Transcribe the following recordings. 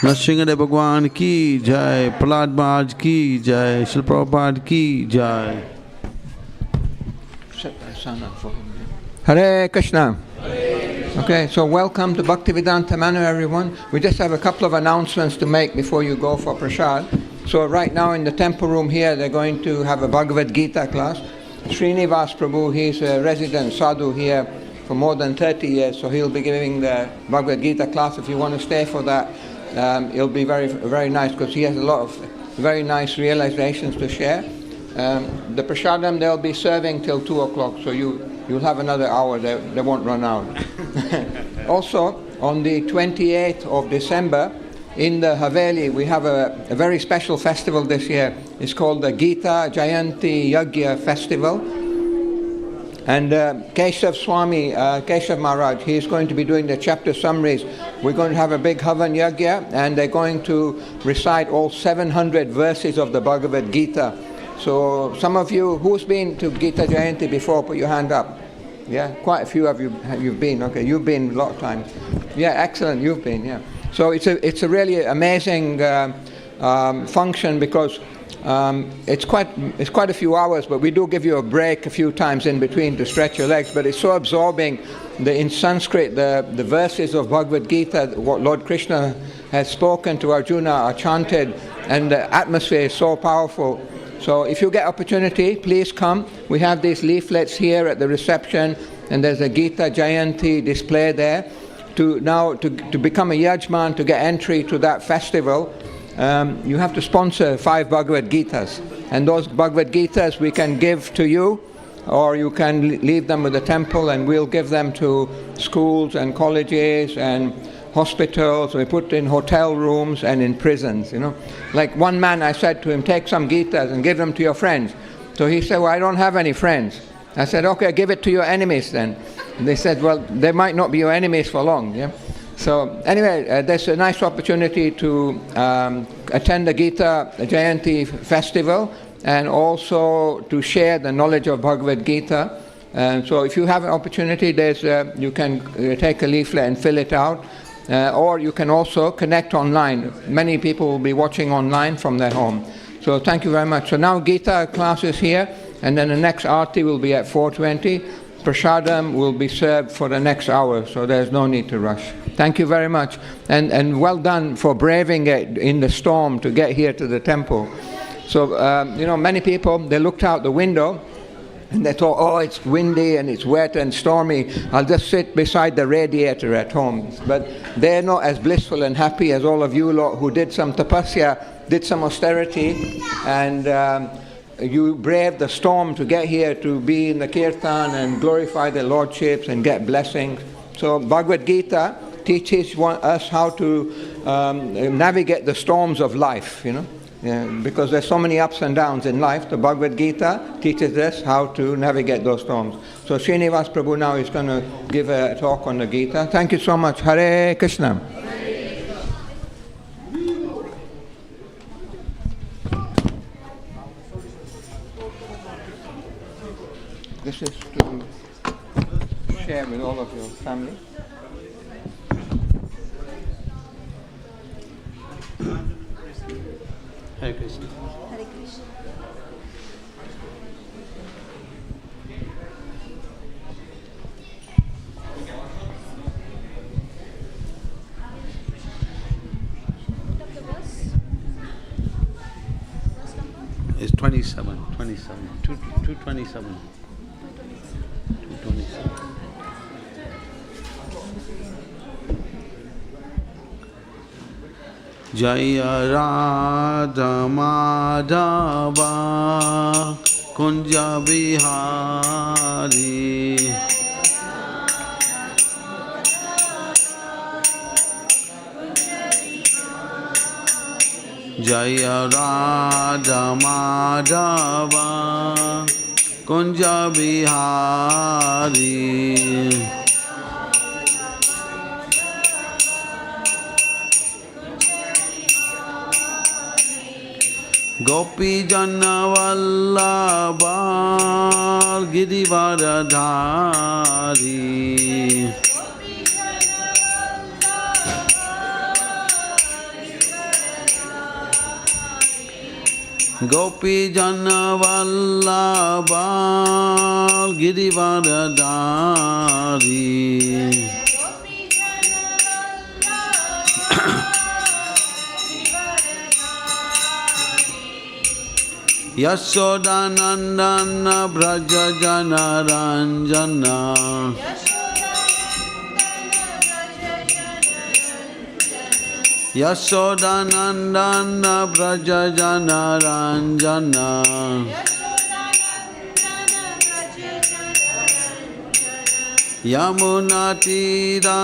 नरसिंह भगवान की जय, प्रहलाद महाराज की जय, श्री प्रभुपाद की जय. Hare Krishna. Okay, so welcome to Bhaktivedanta Manor, everyone. We just have a couple of announcements to make before you go for prasad. So right now in the temple room here, they're going to have a Bhagavad Gita class. Srinivas Prabhu, he's a resident sadhu here for more than 30 years, so he'll be giving the Bhagavad Gita class. If you want to stay for that, it'll be very, very nice because he has a lot of very nice realizations to share. The prasadam they'll be serving till 2 o'clock, so you'll have another hour, they won't run out. Also, on the 28th of December, in the Haveli, we have a very special festival this year. It's called the Gita Jayanti Yagya Festival. And Keshav Swami, Keshav Maharaj, he's going to be doing the chapter summaries. We're going to have a big Havan Yagya, and they're going to recite all 700 verses of the Bhagavad Gita. So some of you, who's been to Gita Jayanti before, put your hand up. Yeah, quite a few of you you've been. Okay, you've been a lot of times. Yeah, excellent, you've been, yeah. So it's a really amazing function because it's quite a few hours, but we do give you a break a few times in between to stretch your legs. But it's so absorbing. In Sanskrit, the verses of Bhagavad Gita, what Lord Krishna has spoken to Arjuna, are chanted, and the atmosphere is so powerful. So if you get opportunity, please come. We have these leaflets here at the reception, and there's a Gita Jayanti display there. To become a Yajman, to get entry to that festival, you have to sponsor 5 Bhagavad Gitas. And those Bhagavad Gitas we can give to you, or you can leave them with the temple, and we'll give them to schools and colleges and hospitals. We put in hotel rooms and in prisons, you know. Like one man, I said to him, take some Gitas and give them to your friends. So he said, well, I don't have any friends. I said, okay, give it to your enemies then. And they said, well, they might not be your enemies for long. Yeah. So anyway, there's a nice opportunity to attend the Gita Jayanti festival and also to share the knowledge of Bhagavad Gita. So if you have an opportunity, you can take a leaflet and fill it out. Or you can also connect online. Many people will be watching online from their home. So thank you very much. So now Gita class is here, and then the next Aarti will be at 4:20. Prasadam will be served for the next hour, so there's no need to rush. Thank you very much. And well done for braving it in the storm to get here to the temple. So, many people, they looked out the window, and they thought, oh, it's windy and it's wet and stormy. I'll just sit beside the radiator at home. But they're not as blissful and happy as all of you lot who did some tapasya, did some austerity, and you braved the storm to get here to be in the kirtan and glorify the lordships and get blessings. So Bhagavad Gita teaches us how to navigate the storms of life, you know. Yeah, because there's so many ups and downs in life. The Bhagavad Gita teaches us how to navigate those storms. So Srinivas Prabhu now is going to give a talk on the Gita. Thank you so much. Hare Krishna. This is to share with all of your family. Hare Krishna. Hare Krishna. It's 27, 227. 227. Jaya Radha Madhava Kunja Bihari Jaya Radha Madhava Kunja Bihari Gopi Jana Vallabha Girivaradhari Gopi Jana Vallabha Girivardhari Yashodanandana Braja Jana Ranjana Yashodanandana Braja Jana Ranjana Yamuna Tira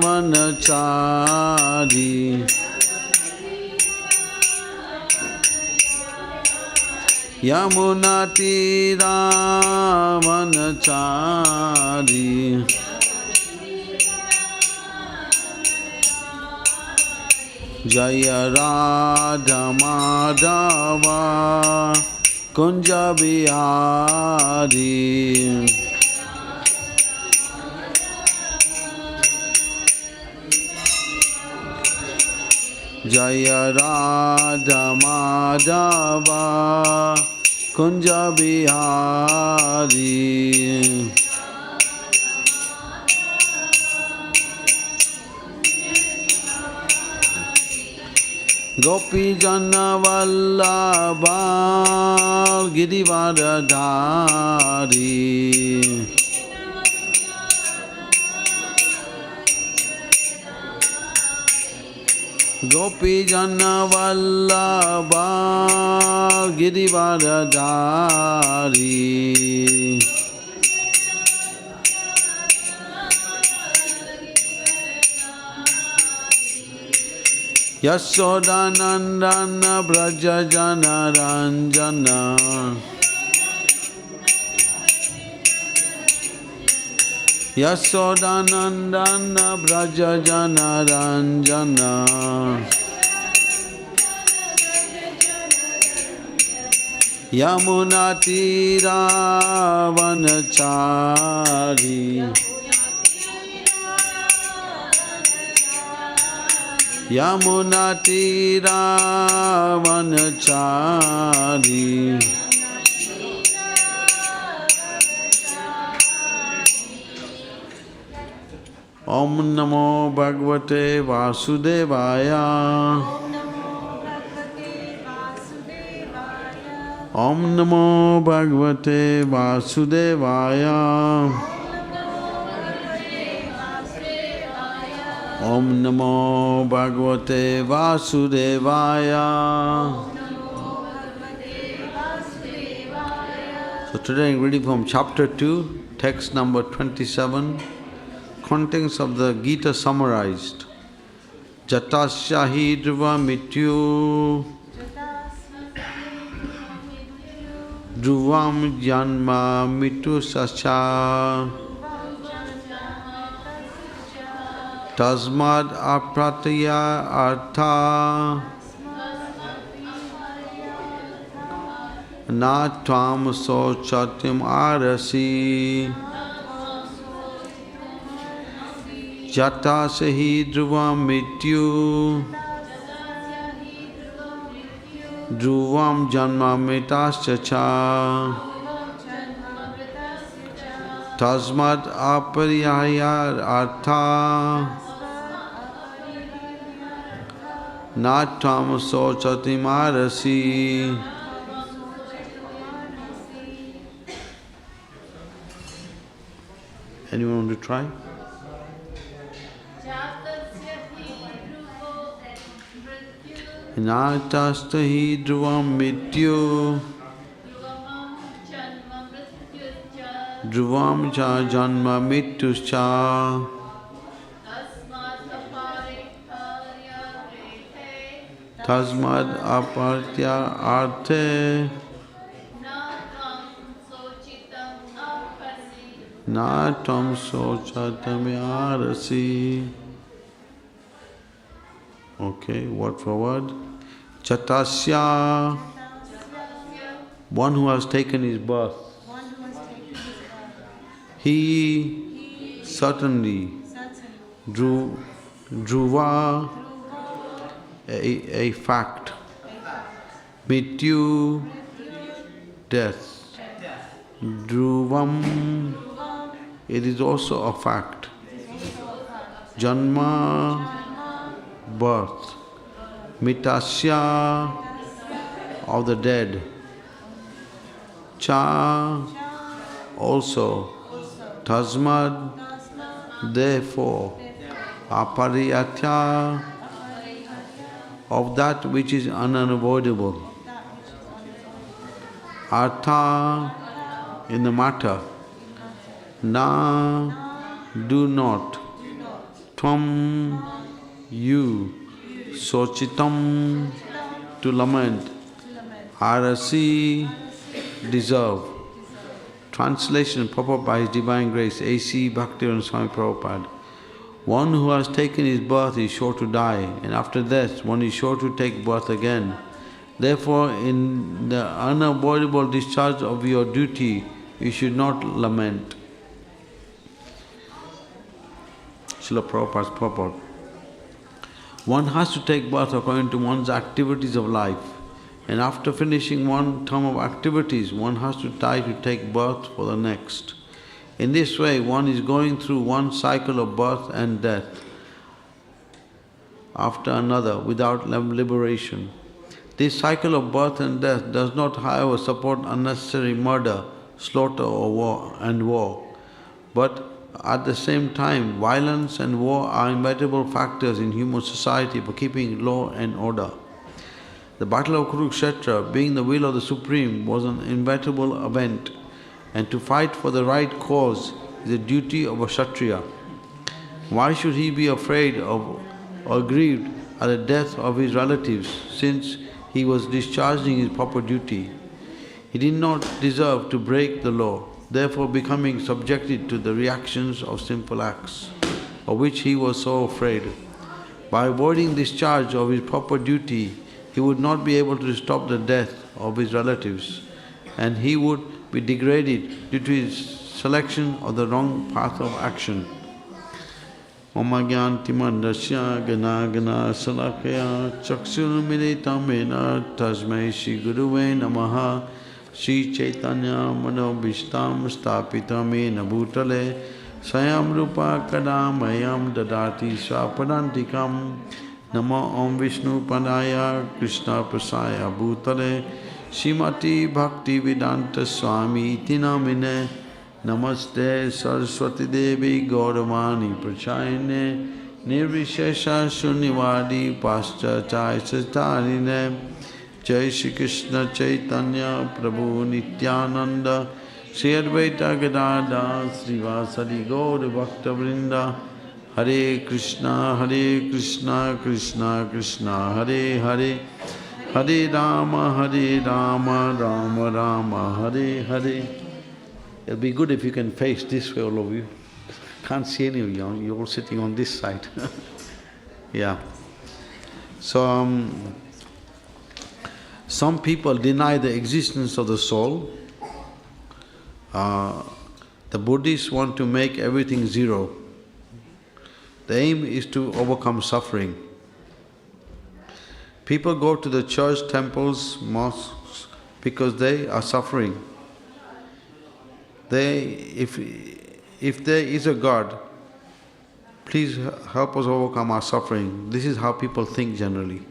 Vanachari Yamuna Tira Vanachari Jaya Radha Madhava Kunja Bihari Jaya Radha Madhava Kunja Bihari Gopi Jana Vallabha Girivardhari Gopi Jana Vallabha Girivardhari Yashodanandana Braja Jana Ranjana Yashodanandana Braja Jana Ranjana Yamuna Tira Vanachari Yamuna Tira Vanachari Om Namo Bhagavate Vasudevaya Om Namo Bhagavate Vasudevaya Om Namo Bhagavate Vasudevaya. So today I'm reading from chapter 2, text number 27, contents of the Gita summarized. Jatasya hi dhruva mityu dhruvam janma mityu sascha Tasmad apratya artha na tvam sochatim arasi Jatasahi dhruvam mityu dhruvam janma mitascha Tasmad aparyaya artha Natvam sochati marasi. Anyone want to try? Natastahi dhruvam mityu dhruvam cha janma mityuscha Tasmad apartya arte na tam sochatamyarasi. Okay, word for word. Chatasya, one who has taken his birth. He certainly, dhruva, a fact. Mityu, death. Dhruvam, it is also a fact. Janma, birth. Mitasya, of the dead. Cha, also. Tasmad, therefore. Apariyatya, of that which is unavoidable. Artha, in the matter. Na, do not. Tvam, you. Sochitam, to lament. Arasi, deserve. Translation purport by His Divine Grace, A.C. Bhaktivedanta Swami Prabhupada. One who has taken his birth is sure to die, and after death one is sure to take birth again. Therefore, in the unavoidable discharge of your duty, you should not lament. Srila Prabhupada's purport. One has to take birth according to one's activities of life, and after finishing one term of activities, one has to die to take birth for the next. In this way, one is going through one cycle of birth and death after another without liberation. This cycle of birth and death does not, however, support unnecessary murder, slaughter or war. But at the same time, violence and war are inevitable factors in human society for keeping law and order. The battle of Kurukshetra, being the will of the Supreme, was an inevitable event, and to fight for the right cause is the duty of a Kshatriya. Why should he be afraid of or grieved at the death of his relatives, since he was discharging his proper duty? He did not deserve to break the law, therefore becoming subjected to the reactions of sinful acts, of which he was so afraid. By avoiding discharge of his proper duty, he would not be able to stop the death of his relatives, and he would be degraded due to his selection of the wrong path of action. Oma Gyantimandasya Gana Gana Salakaya Chakshur Militamena Tasmai Shri Guruve Namaha Shri Chaitanya Manobhishtam Sthapitamena Bhutale Sayam Rupa Kadamayam Dadati Swapadantikam Namo Om Vishnu Padaya Krishna Prasaya Bhutale Srimati Bhaktivedanta Swami iti namine Namaste Saraswati Devi Gauravani Prachayane Nirvishesha Shunyavadi Pascha Chai Satarine Jai Shri Krishna Chaitanya Prabhu Nityananda Shri Advaita Gadada Srivasadi Gaura Bhakta Vrinda Hare Krishna Krishna Krishna Hare Hare Hare Rama Rama Rama Hare Hare. It'll be good if you can face this way, all of you. Can't see any of you, you're all sitting on this side. Yeah. So, some people deny the existence of the soul. The Buddhists want to make everything zero. The aim is to overcome suffering. People go to the church, temples, mosques because they are suffering. If there is a God, please help us overcome our suffering. This is how people think generally.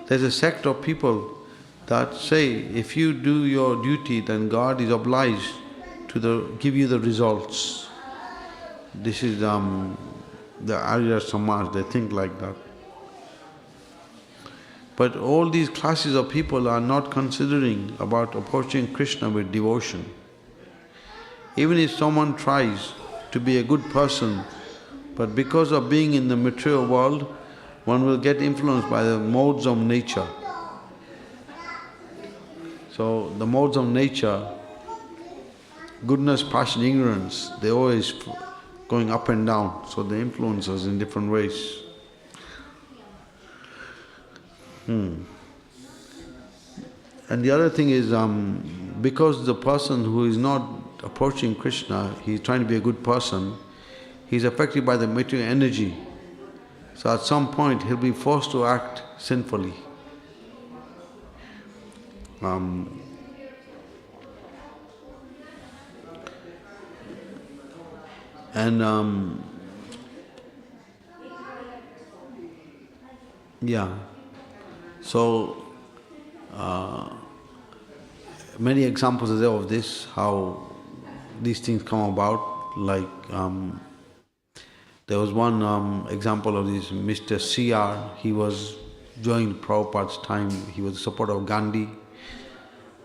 There's a sect of people that say if you do your duty, then God is obliged to give you the results. This is the Arya Samaj, they think like that. But all these classes of people are not considering about approaching Krishna with devotion. Even if someone tries to be a good person, but because of being in the material world, one will get influenced by the modes of nature. So the modes of nature, goodness, passion, ignorance, they're always going up and down, so they influence us in different ways. And the other thing is, because the person who is not approaching Krishna, he's trying to be a good person, he's affected by the material energy. So at some point he'll be forced to act sinfully. Um, and yeah, so many examples are there of this, how these things come about. Like there was one example of this Mr. C.R. He was during Prabhupada's time, he was a supporter of Gandhi,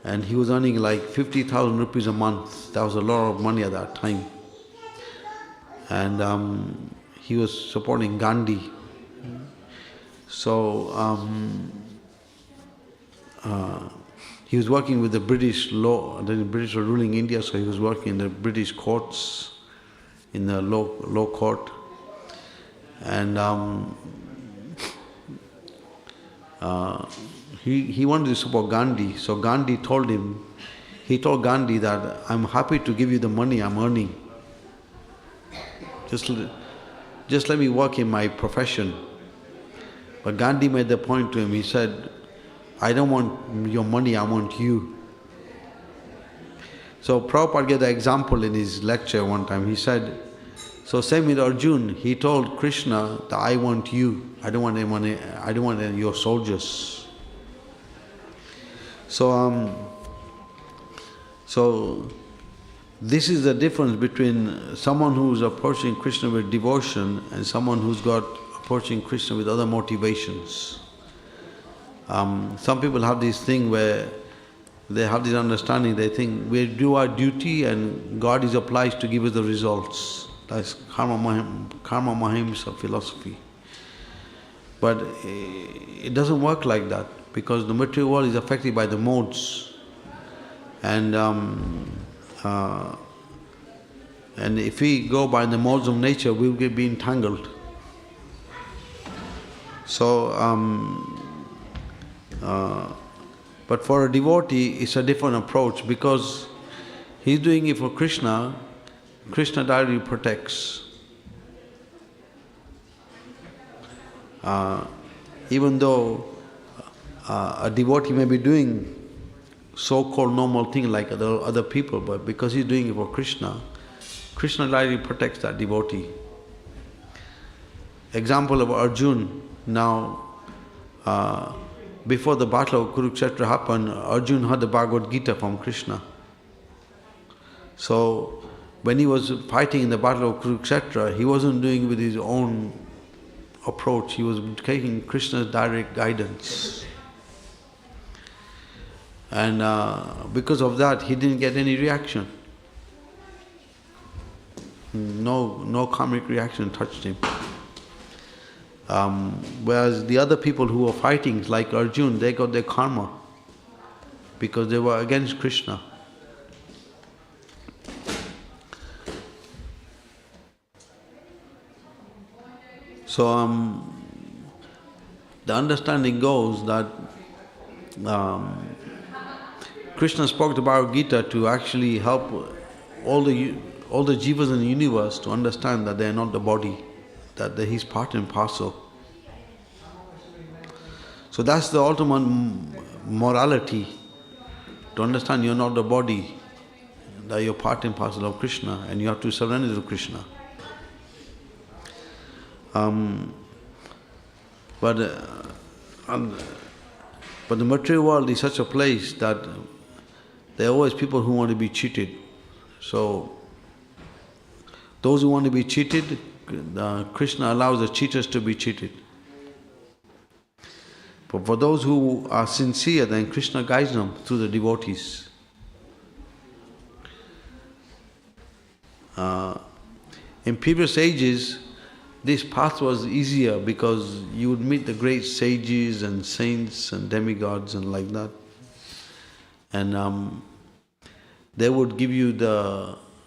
and he was earning like 50,000 rupees a month. That was a lot of money at that time. And he was supporting Gandhi. So he was working with the British law. The British were ruling India, so he was working in the British courts, in the law court. And he wanted to support Gandhi. So Gandhi told him, he told Gandhi that, I'm happy to give you the money I'm earning. Just let me work in my profession. But Gandhi made the point to him, he said, I don't want your money, I want you. So Prabhupada gave the example in his lecture one time. He said, so same with Arjun, he told Krishna that I want you, I don't want any money, I don't want your soldiers. So this is the difference between someone who's approaching Krishna with devotion and someone who's got approaching Krishna with other motivations. Some people have this thing where they have this understanding, they think we do our duty and God is obliged to give us the results. That's karma mahimsa philosophy. But it doesn't work like that, because the material world is affected by the modes. And if we go by the modes of nature, we will be entangled. So, but for a devotee, it's a different approach, because he's doing it for Krishna. Krishna directly protects. Even though a devotee may be doing so-called normal thing like other people, but because he's doing it for Krishna, Krishna directly protects that devotee. Example of Arjun. Now, before the battle of Kurukshetra happened, Arjun heard the Bhagavad Gita from Krishna. So, when he was fighting in the battle of Kurukshetra, he wasn't doing it with his own approach, he was taking Krishna's direct guidance. And because of that, he didn't get any reaction. No karmic reaction touched him. Whereas the other people who were fighting, like Arjun, they got their karma because they were against Krishna. So the understanding goes that Krishna spoke the Bhagavad Gita to actually help all the jivas in the universe to understand that they are not the body, that he's part and parcel. So that's the ultimate morality, to understand you're not the body, that you're part and parcel of Krishna and you have to surrender to Krishna. But the material world is such a place that there are always people who want to be cheated. So those who want to be cheated, Krishna allows the cheaters to be cheated. But for those who are sincere, then Krishna guides them through the devotees. In previous ages, this path was easier because you would meet the great sages and saints and demigods and like that. And they would give you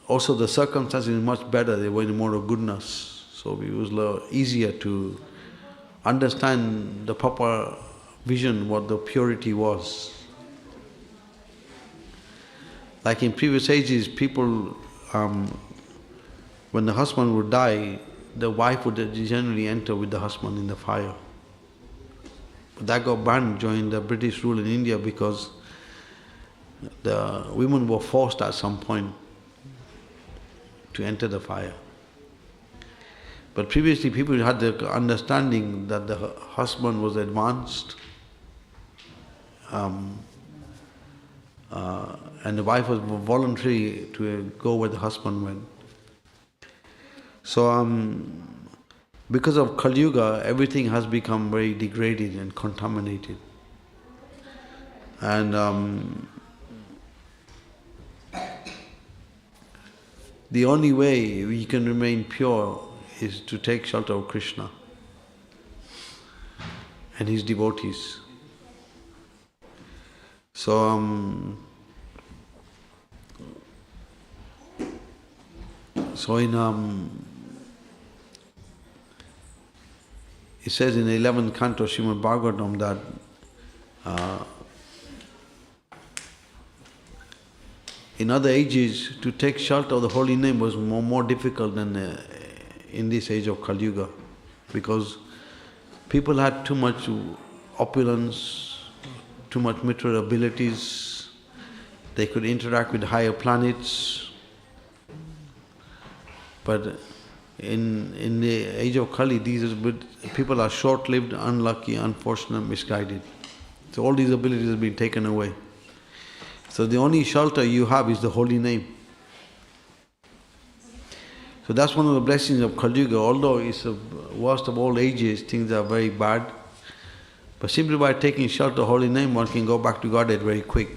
also the circumstances much better, they were in more of goodness. So it was easier to understand the proper vision, what the purity was. Like in previous ages, people, when the husband would die, the wife would generally enter with the husband in the fire. But that got banned during the British rule in India because the women were forced at some point to enter the fire. But previously people had the understanding that the husband was advanced and the wife was voluntary to go where the husband went. So because of Kali Yuga, everything has become very degraded and contaminated. And the only way we can remain pure is to take shelter of Krishna and his devotees. So it says in the 11th canto of Srimad Bhagavatam that in other ages to take shelter of the holy name was more difficult than in this age of Kali Yuga, because people had too much opulence, too much material abilities, they could interact with higher planets. But in the age of Kali, these people are short-lived, unlucky, unfortunate, misguided. So all these abilities have been taken away. So the only shelter you have is the holy name. So that's one of the blessings of Kali Yuga. Although it's the worst of all ages, things are very bad. But simply by taking shelter of holy name, one can go back to Godhead very quick.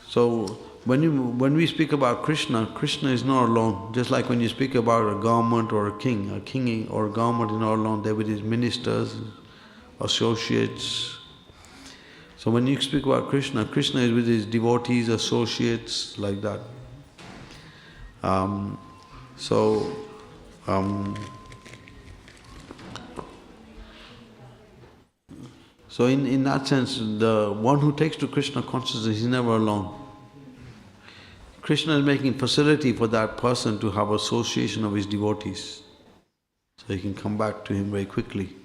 So when we speak about Krishna, Krishna is not alone. Just like when you speak about a government or a king or a government is not alone. They're with his ministers, associates. So when you speak about Krishna, Krishna is with his devotees, associates, like that. So in that sense, the one who takes to Krishna consciousness is never alone. Krishna is making facility for that person to have association of his devotees, so he can come back to him very quickly.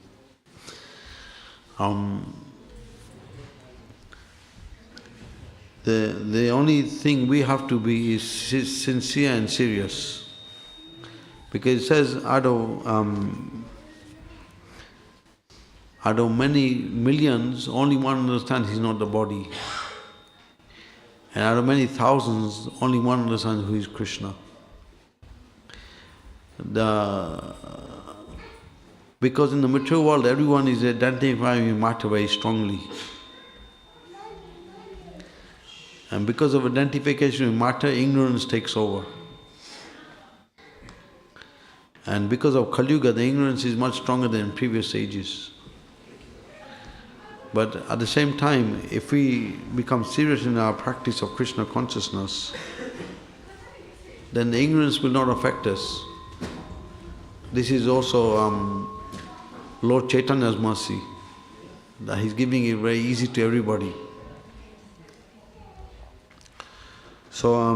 The only thing we have to be is sincere and serious, because it says out of many millions, only one understands he's not the body. And out of many thousands, only one understands who is Krishna. Because in the material world, everyone is identifying with matter very strongly. And because of identification with matter, ignorance takes over. And because of Kali Yuga, the ignorance is much stronger than in previous ages. But at the same time, if we become serious in our practice of Krishna consciousness, then the ignorance will not affect us. This is also Lord Chaitanya's mercy, that he's giving it very easy to everybody. So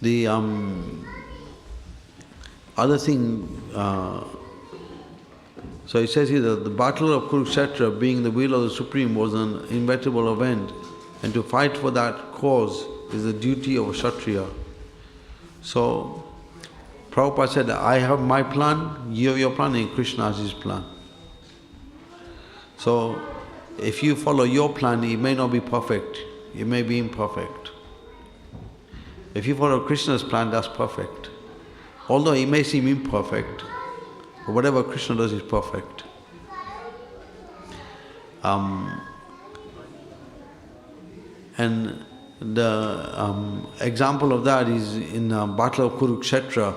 the other thing, so it says here that the battle of Kurukshetra, being the will of the Supreme, was an inevitable event, and to fight for that cause is the duty of a Kshatriya. So Prabhupada said, I have my plan, you have your plan, and Krishna has his plan. So if you follow your plan, it may not be perfect, it may be imperfect. If you follow Krishna's plan, that's perfect. Although it may seem imperfect, but whatever Krishna does is perfect. And the example of that is in the Battle of Kurukshetra.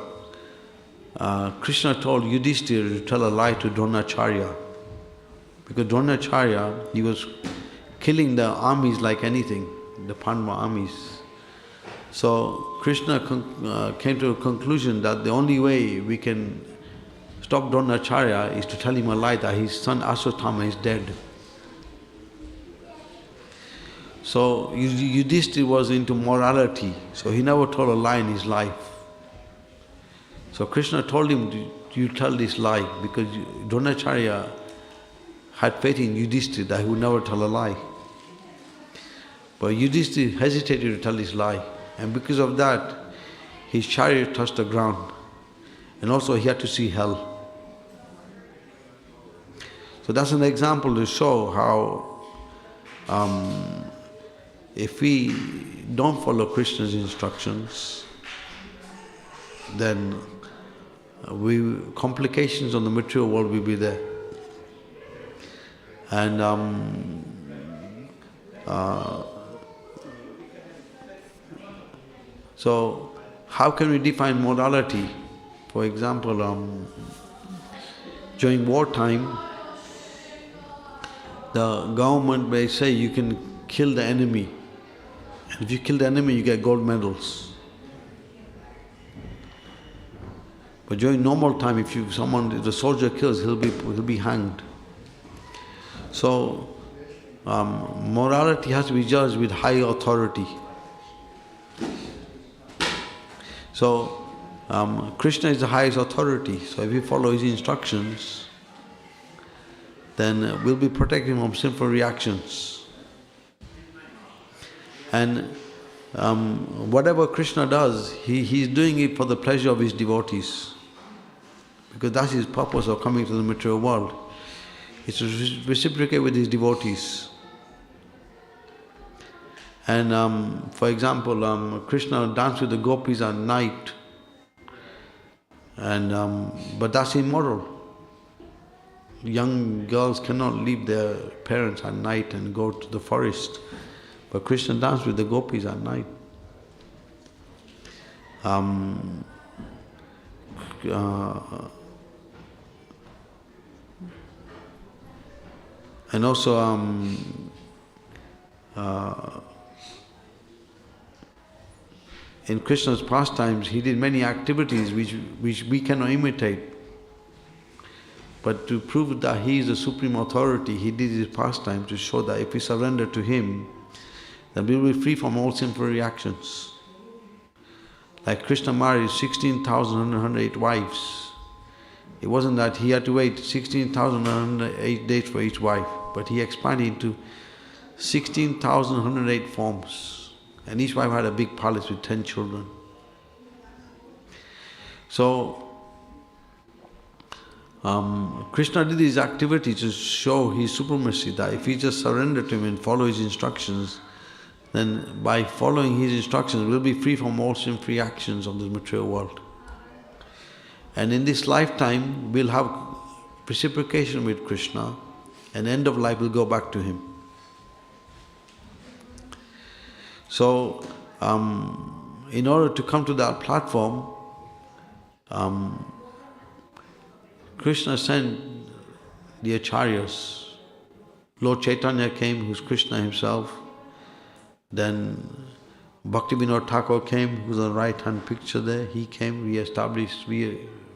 Krishna told Yudhishthira to tell a lie to Dronacharya. Because Dronacharya, he was killing the armies like anything, the Pandava armies. So Krishna came to a conclusion that the only way we can stop Dronacharya is to tell him a lie that his son Ashwatthama is dead. So Yudhishthira was into morality, so he never told a lie in his life. So Krishna told him, you tell this lie, because Dronacharya had faith in Yudhishthira that he would never tell a lie. But Yudhishthira hesitated to tell his lie, and because of that, his chariot touched the ground, and also he had to see hell. So that's an example to show how if we don't follow Krishna's instructions, then complications on the material world will be there. And so how can we define morality? For example, during wartime, the government may say you can kill the enemy. And if you kill the enemy, you get gold medals. But during normal time, if the soldier kills, he'll be hanged. So morality has to be judged with high authority. So Krishna is the highest authority. So if we follow his instructions, then we'll be protected from sinful reactions. And whatever Krishna does, he's doing it for the pleasure of his devotees. Because that's his purpose of coming to the material world. It's to reciprocate with his devotees. And for example, Krishna danced with the gopis at night. But that's immoral. Young girls cannot leave their parents at night and go to the forest. But Krishna danced with the gopis at night. And also in Krishna's pastimes, he did many activities which we cannot imitate. But to prove that he is the supreme authority, he did his pastime to show that if we surrender to him, then we will be free from all sinful reactions. Like Krishna married 16,108 wives. It wasn't that he had to wait 16,108 days for each wife, but he expanded into 16,108 forms. And each wife had a big palace with 10 children. So, Krishna did these activities to show his supremacy, that if we just surrender to him and follow his instructions, then by following his instructions, we'll be free from all sinful reactions of this material world. And in this lifetime, we'll have reciprocation with Krishna, and end of life we'll go back to him. So, in order to come to that platform, Krishna sent the acharyas. Lord Chaitanya came, who's Krishna himself. Then Bhaktivedanta Thakur came, who's on the right-hand picture there. He came, we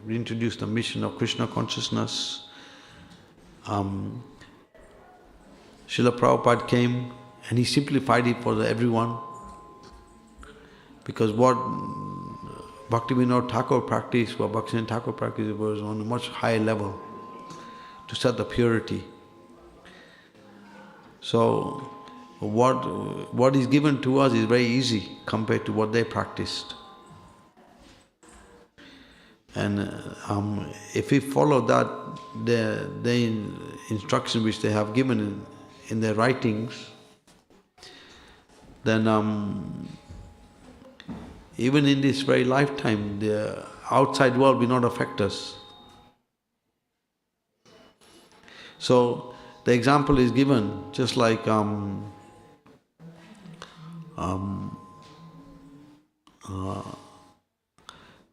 introduced the mission of Krishna consciousness. Srila Prabhupada came, and he simplified it for everyone. Because what Bhaktivedanta Thakur practiced, what Bhaktivedanta Thakur practiced was on a much higher level to set the purity. So, what is given to us is very easy compared to what they practiced. And if we follow that, the instruction which they have given in their writings, then even in this very lifetime, the outside world will not affect us. So the example is given, just like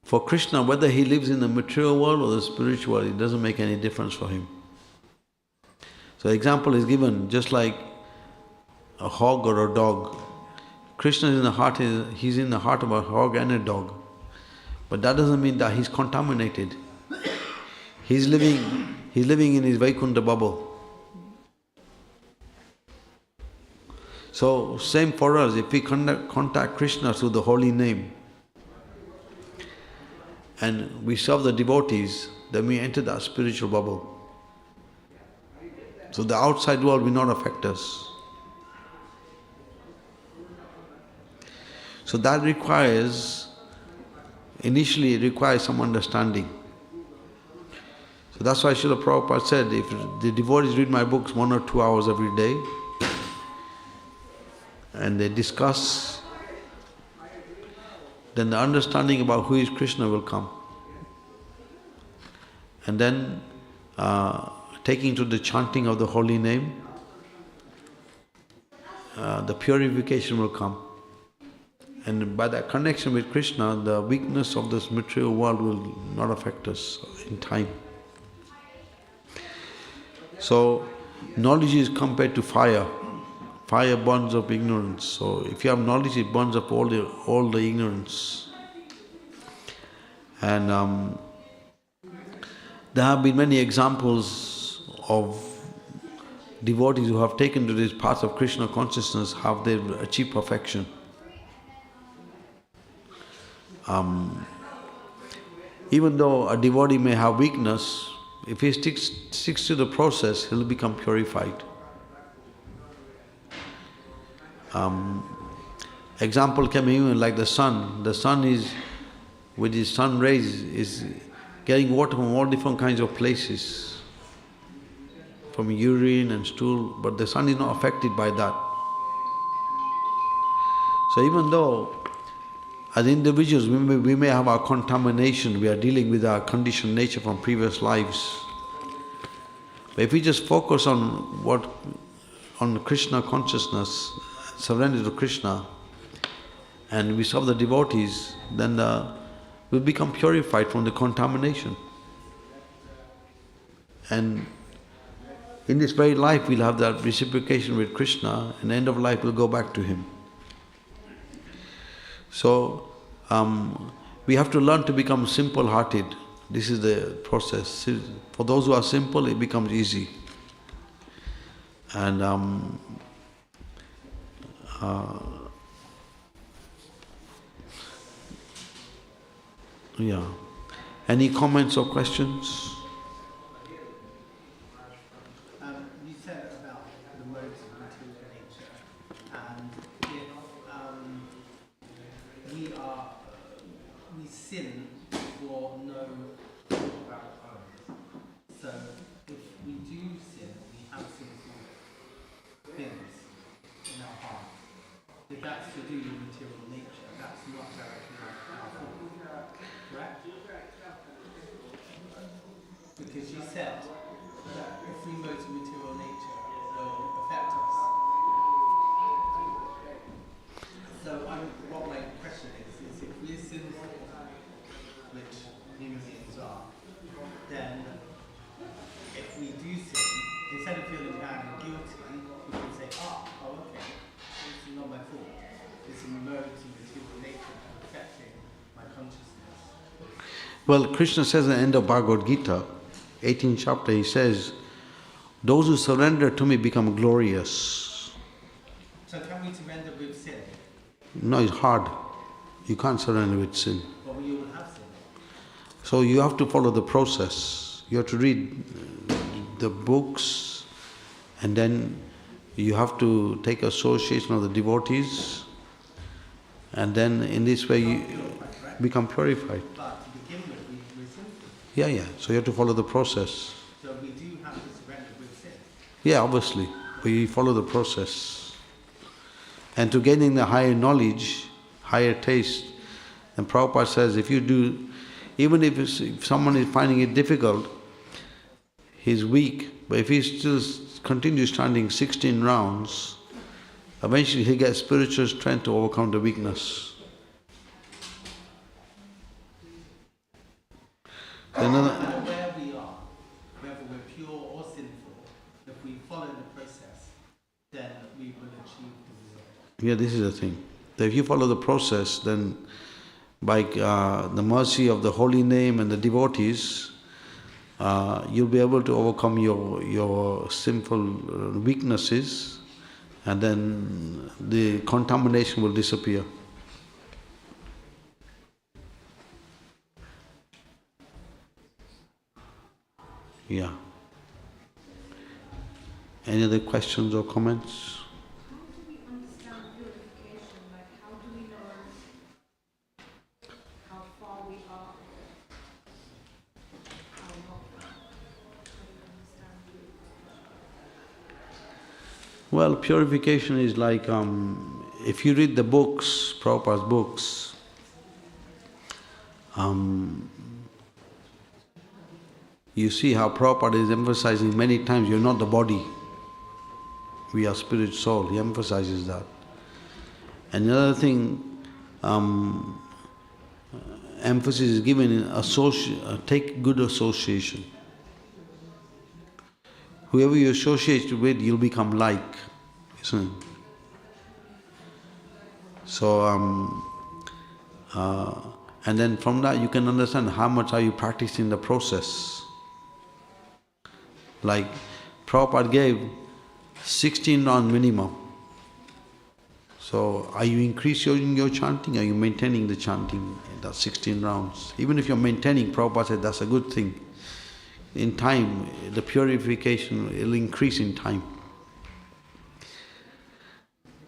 for Krishna, whether he lives in the material world or the spiritual world, it doesn't make any difference for him. So the example is given, just like a hog or a dog. Krishna is in the heart, he's in the heart of a hog and a dog. But that doesn't mean that he's contaminated. He's living in his Vaikuntha bubble. So same for us, if we contact Krishna through the holy name and we serve the devotees, then we enter that spiritual bubble. So the outside world will not affect us. So that initially it requires some understanding. So that's why Srila Prabhupada said, if the devotees read my books 1 or 2 hours every day, and they discuss, then the understanding about who is Krishna will come. And then taking to the chanting of the holy name, the purification will come. And by that connection with Krishna, the weakness of this material world will not affect us in time. So, knowledge is compared to fire. Fire burns up ignorance. So, if you have knowledge, it burns up all the ignorance. And there have been many examples of devotees who have taken to this path of Krishna consciousness, how they've achieved perfection. Even though a devotee may have weakness, if he sticks to the process, he'll become purified. Example can be even like the sun. The sun is, with his sun rays, is getting water from all different kinds of places, from urine and stool, but the sun is not affected by that. So even though as individuals we may have our contamination, we are dealing with our conditioned nature from previous lives, but if we just focus on Krishna consciousness, surrender to Krishna, and we serve the devotees, then we'll become purified from the contamination. And in this very life we'll have that reciprocation with Krishna, and end of life we'll go back to Him. So we have to learn to become simple-hearted. This is the process. For those who are simple, it becomes easy. And yeah. Any comments or questions? You said about the modes of material nature, and if we sin for no so if we do sin, we have sinful things in our heart. If that's to do with material nature, that's not directly our fault, correct? Because you said that the three modes of material nature will affect us. So what my question is if we're sinful, which human beings are, then if we do sin, instead of feeling bad and guilty, we can say, okay, this is not my fault. This is modes of material nature affecting my consciousness. Well, Krishna says at the end of Bhagavad Gita, 18th chapter, he says, those who surrender to me become glorious. So can we surrender with sin? No, it's hard. You can't surrender with sin. But we all have sin. So you have to follow the process. You have to read the books, and then you have to take association of the devotees, and then in this way you become purified. But to begin with, we're sinful. Yeah. So you have to follow the process. So we do have to surrender with sin. Yeah, obviously. But you follow the process. And to gaining the higher knowledge, higher taste, and Prabhupada says if you do, even if someone is finding it difficult, he's weak, but if he still continues standing 16 rounds, eventually he gets spiritual strength to overcome the weakness. No matter where we are, whether we're pure or sinful, if we follow the process, then we will achieve the result. Yeah, this is the thing. That if you follow the process, then by the mercy of the holy name and the devotees, you'll be able to overcome your sinful weaknesses, and then the contamination will disappear. Yeah. Any other questions or comments? How do we understand purification? Like, how do we know how far we are, how not far? How do we understand purification? Well, purification is like, if you read the books, Prabhupada's books, you see how Prabhupada is emphasizing many times, you're not the body, we are spirit soul. He emphasizes that. And another thing, emphasis is given in take good association. Whoever you associate with, you'll become like, isn't it? So, and then from that you can understand how much are you practicing the process. Like Prabhupada gave 16 rounds minimum. So are you increasing your chanting? Are you maintaining the chanting? That's 16 rounds. Even if you're maintaining, Prabhupada said that's a good thing. In time, the purification will increase in time.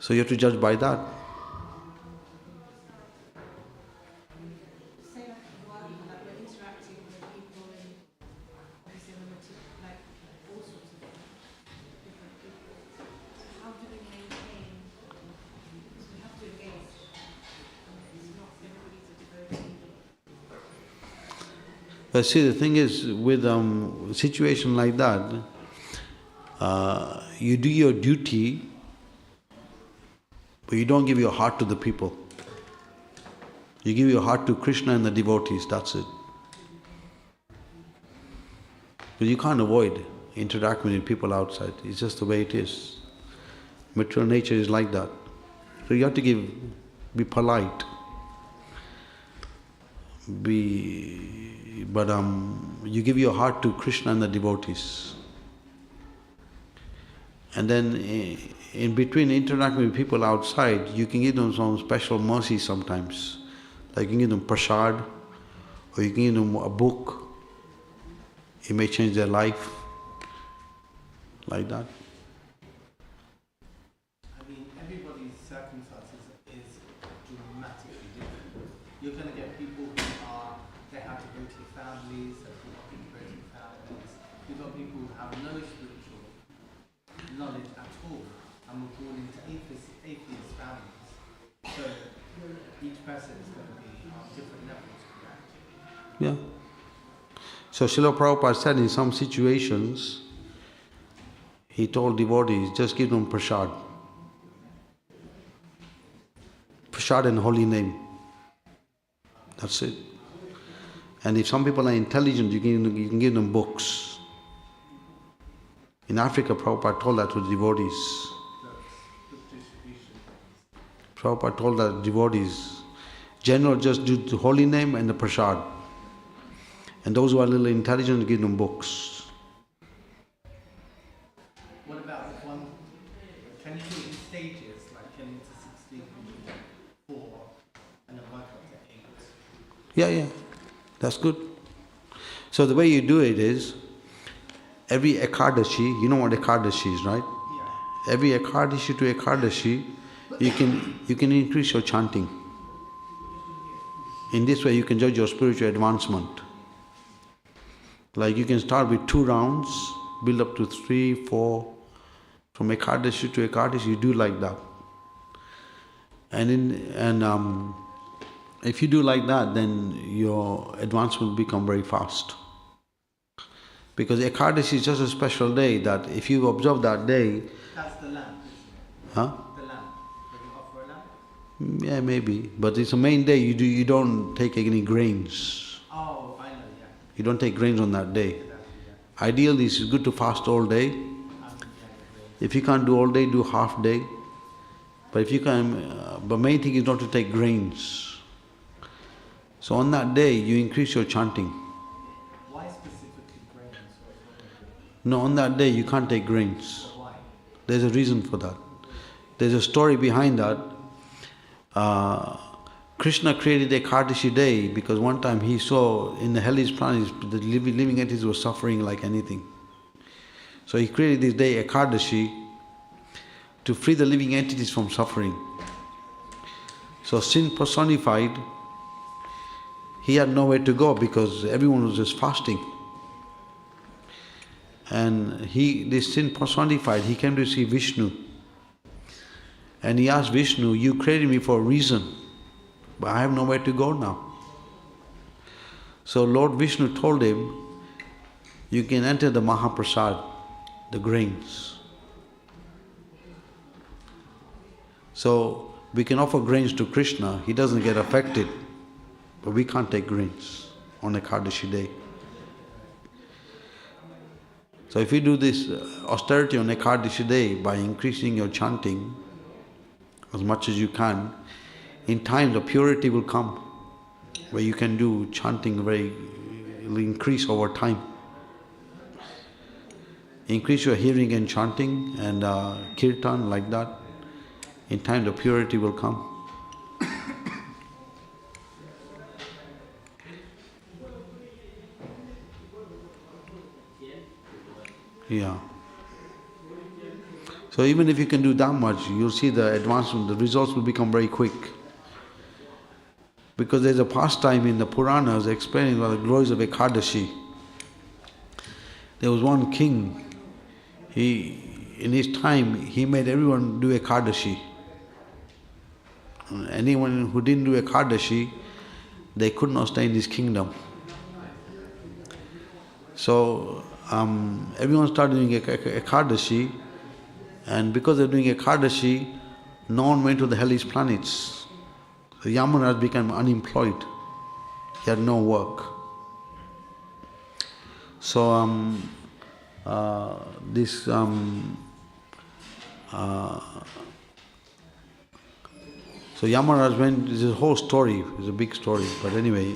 So you have to judge by that. Say like while we're interacting with people and obviously like all sorts of different people, how do we maintain, because we have to engage, and it's not everybody's a devotee. But see, the thing is, with a situation like that, you do your duty, but you don't give your heart to the people. You give your heart to Krishna and the devotees, that's it. Because you can't avoid interacting with people outside. It's just the way it is. Material nature is like that. So you have to be polite. But you give your heart to Krishna and the devotees. And then in between interacting with people outside, you can give them some special mercy sometimes. Like you can give them prasad, or you can give them a book. It may change their life. Like that. I mean, everybody's circumstances is dramatically different. You're going to get people who they have devoted families, so people have devoted families. You've got people who have no spiritual knowledge at all, and were born into atheist families. So each person is going to be on different levels of that. Yeah. So Srila Prabhupada said in some situations, he told devotees, just give them prasad. Prasad and holy name. That's it. And if some people are intelligent, you can give them books. In Africa, Prabhupada told that to devotees. Prabhupada told that devotees, general just do the holy name and the prasad. And those who are a little intelligent, give them books. What about if one, can you do it in stages, like getting to 16, 4, and then work up to 8? Yeah, that's good. So the way you do it is, every Ekadashi, you know what Ekadashi is, right? Yeah. Every Ekadashi to Ekadashi, you can increase your chanting. In this way you can judge your spiritual advancement. Like you can start with 2 rounds, build up to 3, 4. From Ekadashi to Ekadashi, you do like that. And if you do like that, then your advancement will become very fast. Because Ekadashi is just a special day that if you observe that day... That's the lamp, isn't it? Huh? The lamp. When you offer a lamp? Yeah, maybe. But it's a main day, you don't take any grains. Oh, I know, yeah. You don't take grains on that day. Ideally, it's good to fast all day. If you can't do all day, do half day. But if you can, but main thing is not to take grains. So on that day, you increase your chanting. Why specifically grains? No, on that day you can't take grains. Why? There's a reason for that. There's a story behind that. Krishna created Ekadashi day because one time he saw in the hellish planets the living entities were suffering like anything. So he created this day Ekadashi to free the living entities from suffering. So sin personified, he had nowhere to go because everyone was just fasting. And this sin personified, he came to see Vishnu. And he asked Vishnu, you created me for a reason, but I have nowhere to go now. So Lord Vishnu told him, you can enter the Mahaprasad, the grains. So we can offer grains to Krishna, he doesn't get affected, but we can't take grains on Ekadashi day. So if you do this austerity on Ekadashi day by increasing your chanting as much as you can, in time the purity will come, where you can do chanting it will increase over time. Increase your hearing and chanting and kirtan like that. In time the purity will come. Yeah. So even if you can do that much, you'll see the advancement, the results will become very quick. Because there's a pastime in the Puranas explaining about the glories of Ekadashi. There was one king, in his time, he made everyone do Ekadashi. Anyone who didn't do Ekadashi, they could not stay in his kingdom. So everyone started doing Ekadashi, and because they're doing Ekadashi, no one went to the hellish planets. So Yamaraj became unemployed. He had no work. So so Yamaraj went, this is a whole story, it's a big story, but anyway,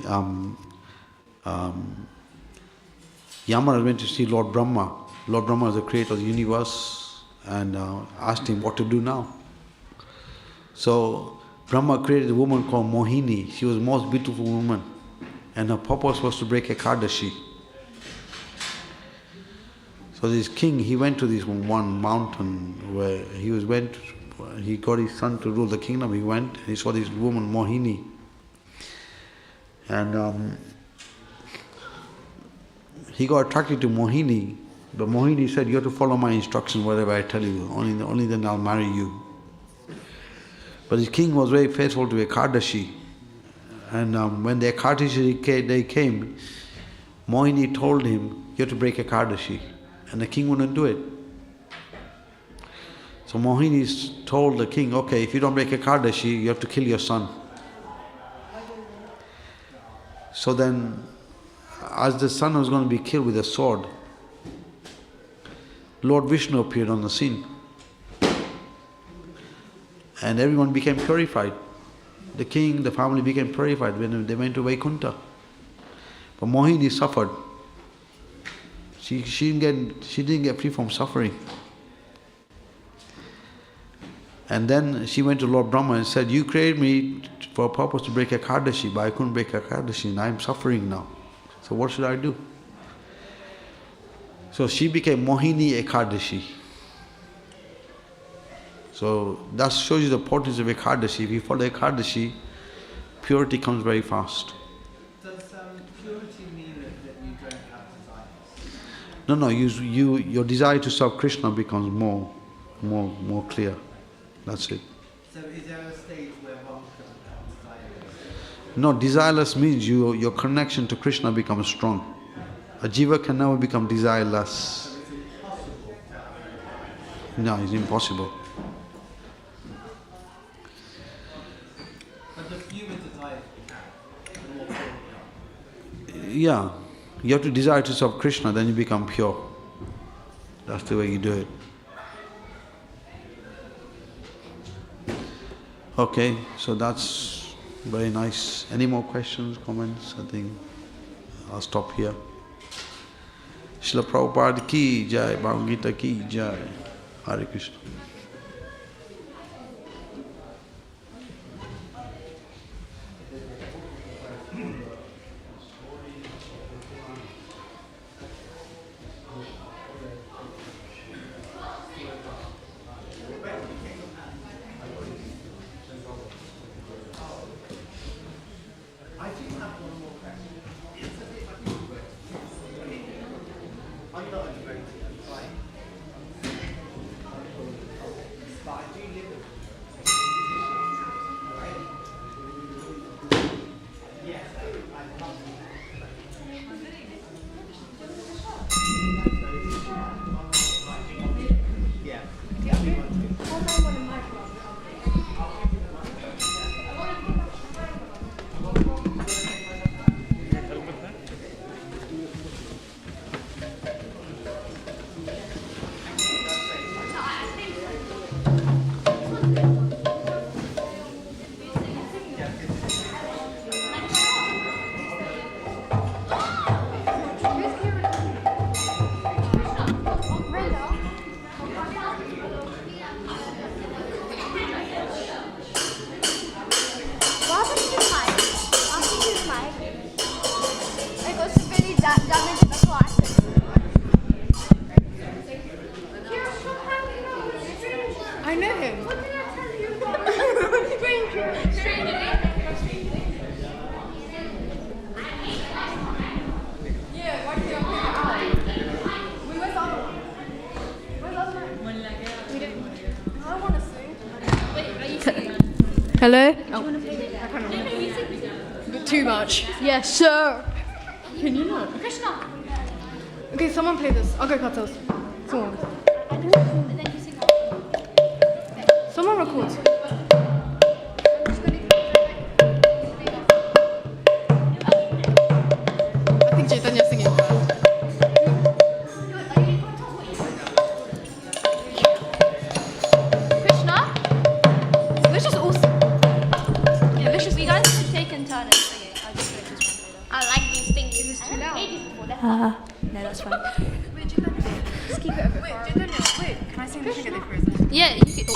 Yamaraj went to see Lord Brahma. Lord Brahma is the creator of the universe, and asked him what to do now. So Brahma created a woman called Mohini. She was the most beautiful woman, and her purpose was to break Ekadashi. So this king, he went to this one mountain where he got his son to rule the kingdom. He went and he saw this woman Mohini, and he got attracted to Mohini, but Mohini said, you have to follow my instructions, whatever I tell you, only then I'll marry you. But his king was very faithful to Ekadashi, and when the Ekadashi day came, Mohini told him, you have to break Ekadashi, and the king wouldn't do it. So Mohini told the king, okay, if you don't break Ekadashi, you have to kill your son. So then, as the son was going to be killed with a sword, Lord Vishnu appeared on the scene. And everyone became purified. The king, the family became purified when they went to Vaikuntha. But Mohini suffered. She didn't get free from suffering. And then she went to Lord Brahma and said, you created me for a purpose to break Ekadashi, but I couldn't break Ekadashi and I'm suffering now. So what should I do? So she became Mohini Ekadashi. So that shows you the importance of Ekadashi. If you follow Ekadashi, purity comes very fast. Does purity mean that you don't have desires? No, your desire to serve Krishna becomes more clear. That's it. So is there a stage where one can become desireless? No, desireless means your connection to Krishna becomes strong. A jiva can never become desireless. So it's impossible to have a No, it's impossible. But the fewer desires we have, the more pure we are. Yeah, you have to desire to serve Krishna, then you become pure. That's the way you do it. Okay, so that's very nice. Any more questions, comments? I think I'll stop here. Srila Prabhupada ki jai, Bhagavad Gita ki jai. Hare Krishna. Hello? But too much. Yes, sir. Can you not? Krishna. Okay, someone play this. I'll go cartels. Someone. Someone records. I think Chaitanya's singing first. Krishna? Let's just all yeah, let's just We guys should take and turn and sing it. I'll just go to this one later. I like these things. Is this too loud? No, that's fine. Wait, Chaitanya. Just keep it a bit. Wait, Chaitanya, wait. Can I sing the sugar for a second? Yeah, you can. Oh.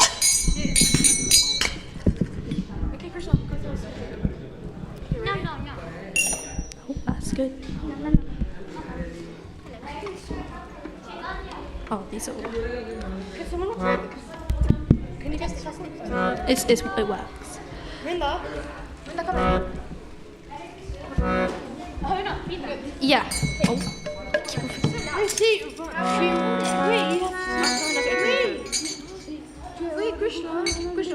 Okay, Krishna. No. Oh, that's good. Oh, these are all. Can someone play this? Can you guess the song? It works. Rinda, come here. Yeah. Oh. Wait, Krishna,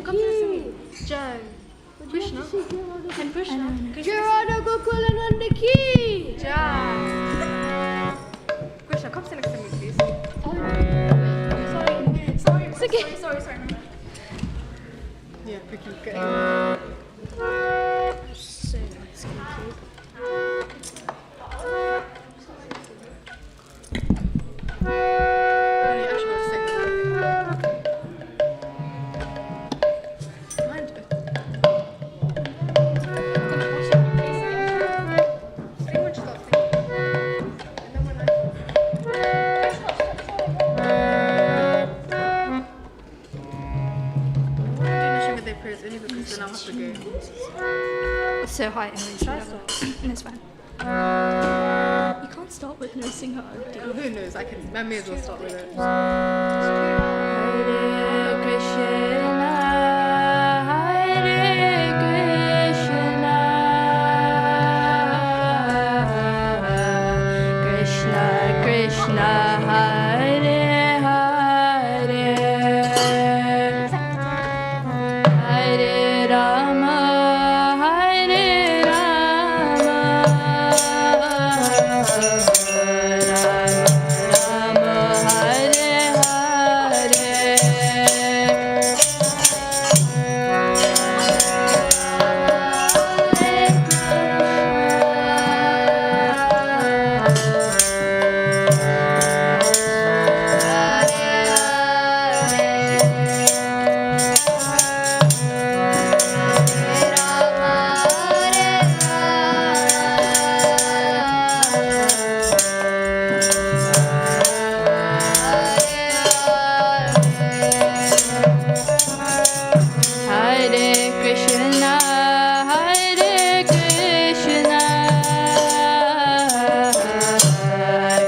come to listen to me. Jan. Krishna. And Krishna. Kirana Gokulanandaki. Jan. Krishna, come sit next to me, please. Sorry. Yeah, we keep going. So nice. It's so high anyway, so it's fine. You can't start with no singer. Oh, who knows? I may as well start with it. Hare Krishna, Hare Krishna, Krishna Krishna, Hare Hare, Hare Rama, Hare Rama, Rama Hare Hare. Hare Krishna, Hare Krishna,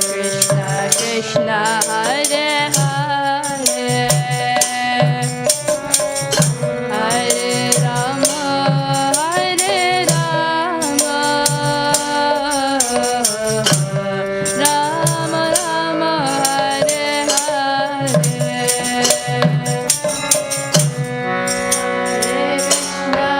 Krishna Krishna, Hare Hare, Hare Rama, Hare Rama, Rama Rama, Hare Hare. Hare Krishna,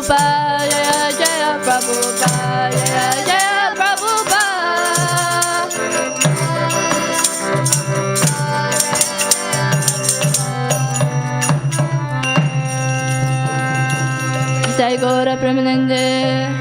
Prabhupada, Jaya Jaya Prabhupada, Jaya Jaya Prabhupada. Jai Gora Premanande,